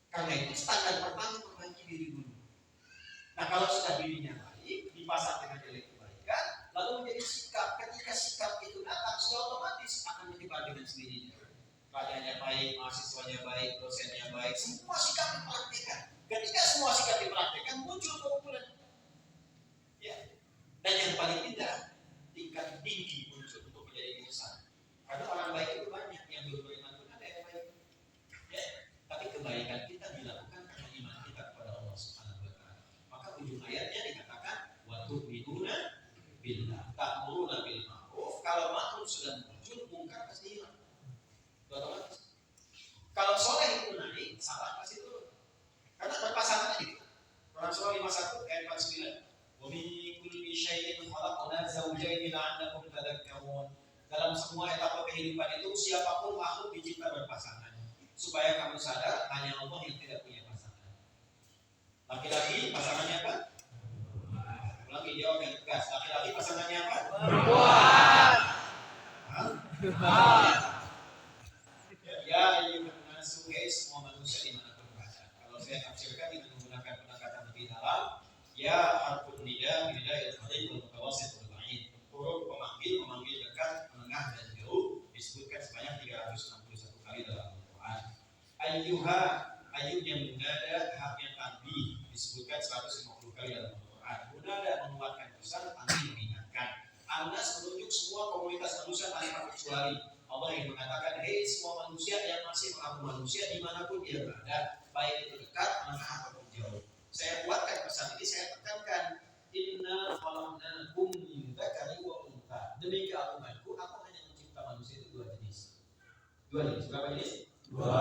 Karena itu standar pertama perbaiki diri dulu. Nah kalau sudah dirinya baik, dipasang dengan nilai kebaikan, lalu menjadi sikap. Ketika sikap itu datang, sudah otomatis akan menyebar dengan sendirinya. Keadaannya baik, mahasiswanya baik, dosennya baik, semua sikap dipraktikkan. Ketika semua sikap dipraktikkan, muncul keunggulan. Ya. Dan yang paling tidak, tingkat tinggi muncul untuk menjadi insan. Karena orang baik itu banyak, yang beriman pun ada yang baik. Ya. Tapi kebaikan kita dilakukan karena iman kita kepada Allah Subhanahu wa Ta'ala. Maka ujung ayatnya dikatakan wa tu'minuna billah, ta'muruna bil ma'ruf. Kalau ma'ruf sudah muncul, mungkar pasti hilang. Otomatis. Kalau soleh itu naik, salah pasti turun. Karena berpasangan gitu. Quran surah 51 ayat 49. Wa min kulli syai'in khalaqna zawjayn la'allakum tadhakkarun. Dalam semua etapa kehidupan itu siapapun makhluk dicipta berpasangan. Supaya kamu sadar hanya Allah yang tidak punya pasangan. Laki-laki pasangannya apa? Lagi jawab yang tegas. Laki-laki pasangannya apa? Perempuan. Ya ayyuhan nasu, semua manusia dimanapun berada. Kalau saya tafsirkan dengan menggunakan pendekatan lebih dalam, ya harfun nida bidayah al-qarib wal mutawassit wal ba'id. Huruf memanggil dekat, menengah dan jauh disebutkan sebanyak 361 kali dalam Al-Qur'an. Ayyuha, ayyuh yang munada, hak yang tanbih disebutkan 150 kali dalam Al-Qur'an. Munada menguatkan pesan, tanbih mengingatkan. Anas menunjuk semua komunitas manusia tanpa kecuali. Allah yang mengatakan, hei semua manusia yang masih mengaku manusia dimanapun dia berada, baik itu dekat, menengah ataupun jauh. Saya buatkan pesan ini, saya tekankan, inna khalaqnakum min dzakari wa untha. Demi keagunganku, aku hanya mencipta manusia itu dua jenis. Berapa jenis? Dua.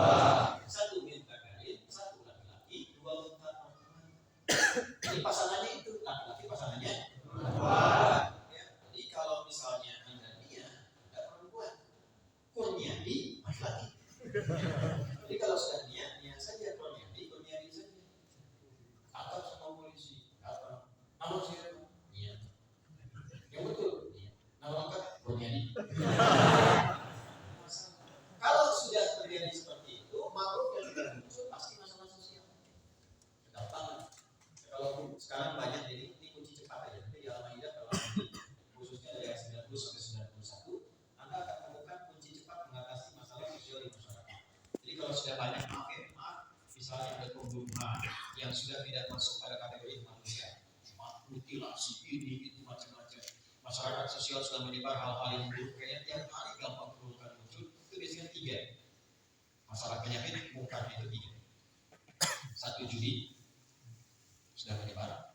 Satu min dzakari, satu laki-laki, dua untha perempuan. Jadi pasangannya itu laki-laki, pasangannya perempuan. Jadi kalau misalnya Kurniadi laki-laki. Jadi kalau sudah niat saja Kurniadi saja. Atau sama polisi, apa? Nama saya niat. Yang betul, niat. Nama lengkap Kurniadi. Kalau sudah terjadi seperti itu, makhluk yang sudah muncul pasti masalah sosial. Gampang. Kalau sekarang banyak ini kunci cepat aja. Nanti di Al-Maidah kalau khususnya dari ayat 90 sampai 91. Kalau sudah banyak maaf, misalnya ada pembunuhan yang sudah tidak masuk pada kategori manusia, mutilasi ini itu macam-macam, masyarakat sosial sudah menyebar hal-hal yang buruk, kayaknya tiap hari gampang keburukan muncul. Itu biasanya 3 masalah penyakit mungkar itu 3. 1 judi sudah menyebar,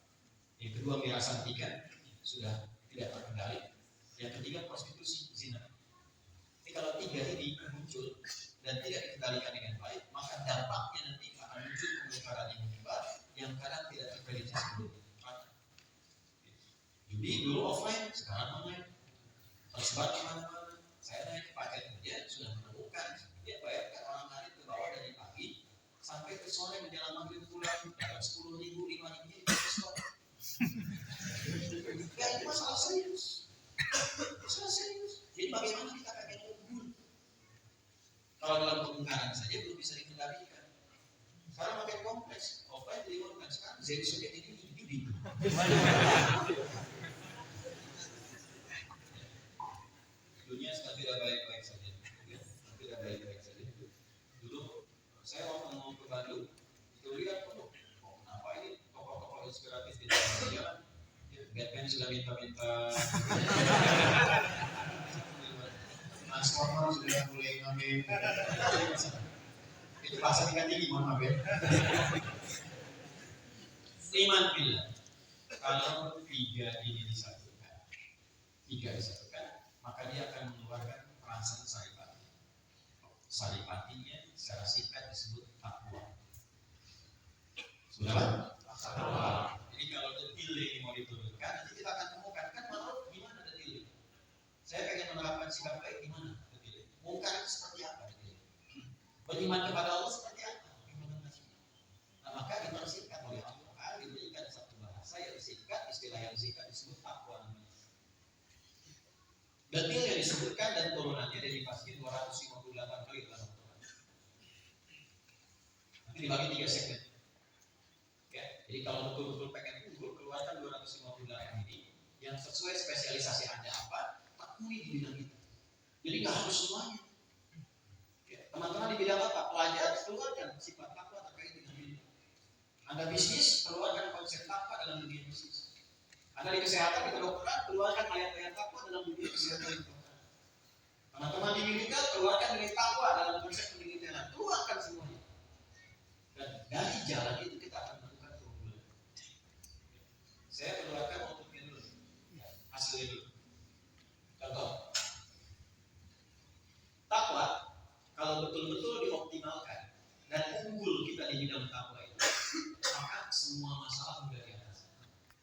yang kedua miras antika sudah tidak terkendali, yang ketiga prostitusi, zina. Jadi kalau 3 ini muncul dan tidak dikendalikan dengan baik, maka dampaknya nanti akan muncul kemungkaran yang menyebar yang kadang tidak terprediksi sebelumnya. Judi dulu offline, sekarang online, tersebar kemana-mana. Saya naik paket dia sudah menemukan, dia bayarkan orang hari ke bawah dari pagi sampai ke sore menjelang maghrib pulang, dapat 10.000, 5.000 di stop. Ya itu masalah serius. Masalah serius. Jadi bagaimana kita akan mengukur? Kalau dalam kemungkaran saja belum bisa dikendalikan. Sekarang makin kompleks. Offline jadi online sekarang. Jadi sudah jadi judi. Dunia sekarang tidak baik-baik saja. Tidak baik-baik saja. Dulu saya waktu mau ke Bandung, itu lihat penuh. Oh, kenapa ini tokoh-tokoh inspiratif di jalan? Batman sudah minta-minta. Transformer sudah mulai ngambil. Itu bahasa tingkat tinggi, mohon maaf ya. Iman billah. Kalau 3 ini disatukan, maka dia akan mengeluarkan perasaan saripati. Saripatinya secara singkat disebut takwa. Sudah? Takwa. Jadi kalau detil ini mau diturunkan, nanti kita akan temukan kan makhluk gimana detil. Saya pengen menerapkan sikap baik gimana detil. Mungkar itu seperti apa detil. Beriman kepada Allah seperti apa? Nah maka dipersingkat oleh Al-Quran, diberikan satu bahasa yang singkat, istilah yang singkat disebut takwa. Detil yang disebutkan dan turunannya dari pasti 258 kali dalam Al-Quran. Nanti dibagi 3 segmen. Ya, jadi kalau betul-betul pengen unggul, keluarkan 258 ini yang sesuai spesialisasi Anda apa, tekuni di bidang itu. Jadi nggak harus semuanya. Ya, teman-teman di bidang apa? Pelajar, keluarkan sifat takwa terkait dengan ini. Anda bisnis, keluarkan konsep takwa dalam dunia bisnis. Anda di kesehatan, di kedokteran, keluarkan ayat-ayat takwa dalam dunia kesehatan. Teman-teman di militer, keluarkan nilai takwa dalam konsep pendidikan. Keluarkan semuanya. Dan dari jalan itu kita akan menemukan keunggulan. Saya keluarkan untuk dulu hasil ini.